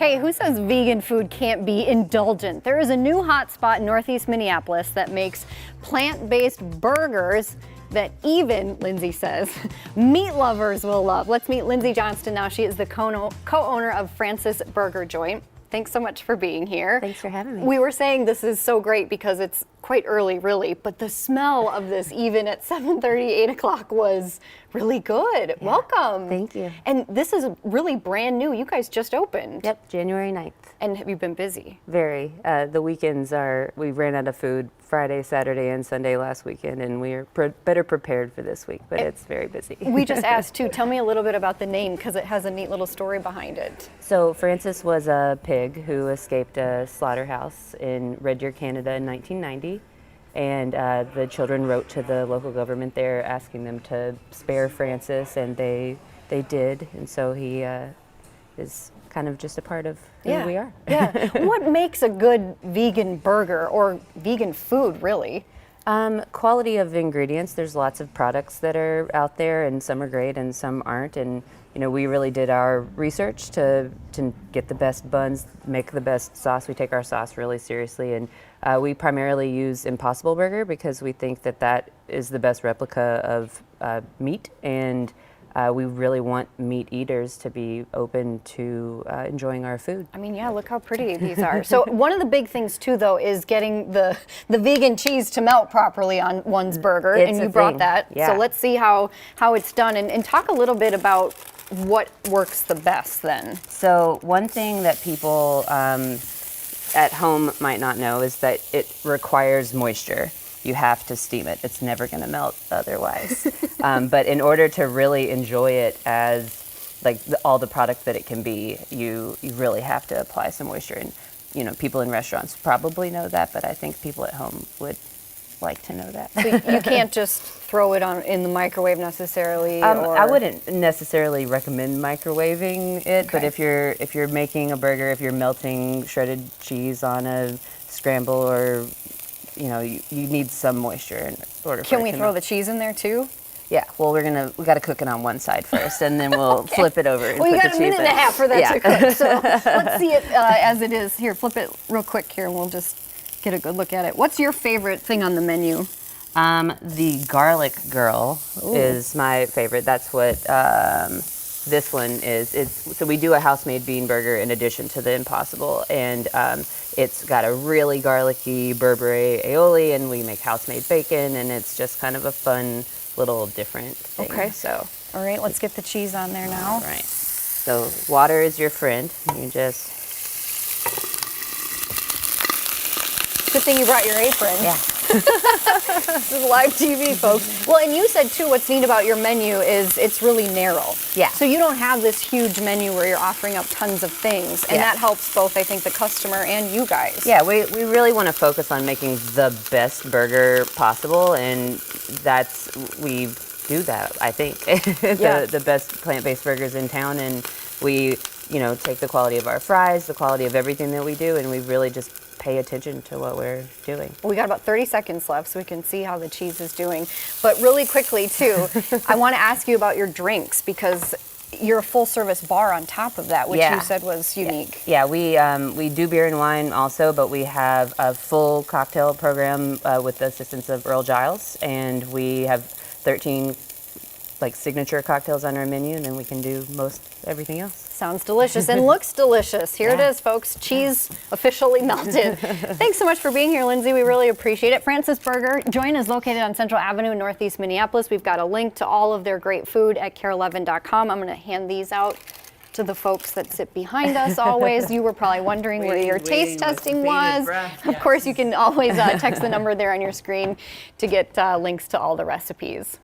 Hey, who says vegan food can't be indulgent? There is a new hotspot in Northeast Minneapolis that makes plant-based burgers that even, Lindsay says, meat lovers will love. Let's meet Lindsay Johnston now. She is the co-owner of Francis Burger Joint. Thanks so much for being here. Thanks for having me. We were saying this is so great because it's quite early, really, but the smell of this, even at 7:30, 8 o'clock, was really good. Yeah. Welcome. Thank you. And this is really brand new. You guys just opened. Yep, January 9th. And have you been busy? Very. The weekends we ran out of food Friday, Saturday, and Sunday last weekend, and we are better prepared for this week, but it's very busy. We just asked too, tell me a little bit about the name because it has a neat little story behind it. So Francis was a pig who escaped a slaughterhouse in Red Deer, Canada in 1990. And the children wrote to the local government there asking them to spare Francis, and they did. And so he is kind of just a part of who we are. Yeah. What makes a good vegan burger or vegan food, really? Quality of ingredients. There's lots of products that are out there, and some are great and some aren't. And you know, we really did our research to get the best buns, make the best sauce. We take our sauce really seriously, and we primarily use Impossible Burger because we think that that is the best replica of meat, and we really want meat eaters to be open to enjoying our food. I mean, yeah, look how pretty these are. So one of the big things too, though, is getting the vegan cheese to melt properly on one's burger, and you brought that. Yeah. So let's see how it's done, and talk a little bit about what works the best then. So one thing that people at home might not know is that it requires moisture. You have to steam it. It's never going to melt otherwise. But in order to really enjoy it as like all the product that it can be, you really have to apply some moisture. And you know, people in restaurants probably know that, but I think people at home would like to know that. So you can't just throw it in the microwave necessarily. I wouldn't necessarily recommend microwaving it, Okay. but if you're making a burger, if you're melting shredded cheese on a scramble, or you know, you need some moisture in order. Can we throw the cheese in there too? Yeah. Well, we got to cook it on one side first, and then we'll flip it over. And well, you put got the a cheese minute and a in. half for that Yeah. to cook. So let's see it as it is. Here, flip it real quick here, and we'll just get a good look at it. What's your favorite thing on the menu? The garlic girl is my favorite. That's what this one is. So we do a house-made bean burger in addition to the Impossible, and it's got a really garlicky Burberry aioli, and we make house-made bacon, and it's just kind of a fun little different thing. Okay. So all right, let's get the cheese on there now. all right. So water is your friend. You just Good thing you brought your apron. yeah. This is live TV, folks. Well, and you said too, what's neat about your menu is it's really narrow. Yeah. So you don't have this huge menu where you're offering up tons of things, and that helps both, I think, the customer and you guys. Yeah, we really want to focus on making the best burger possible, and we do that, I think. The best plant-based burgers in town, and we, you know, take the quality of our fries, the quality of everything that we do, and we really just pay attention to what we're doing. We got about 30 seconds left, so we can see how the cheese is doing. But really quickly, too, I want to ask you about your drinks, because you're a full-service bar on top of that, which you said was unique. Yeah, we do beer and wine also, but we have a full cocktail program with the assistance of Earl Giles, and we have 13 like signature cocktails on our menu, and then we can do most everything else. Sounds delicious and looks delicious. Here it is, folks. Cheese officially melted. Thanks so much for being here, Lindsay. We really appreciate it. Francis Burger Joint is located on Central Avenue in Northeast Minneapolis. We've got a link to all of their great food at KARE11.com. I'm going to hand these out to the folks that sit behind us always. You were probably wondering where your taste testing was. Of course, you can always text the number there on your screen to get links to all the recipes.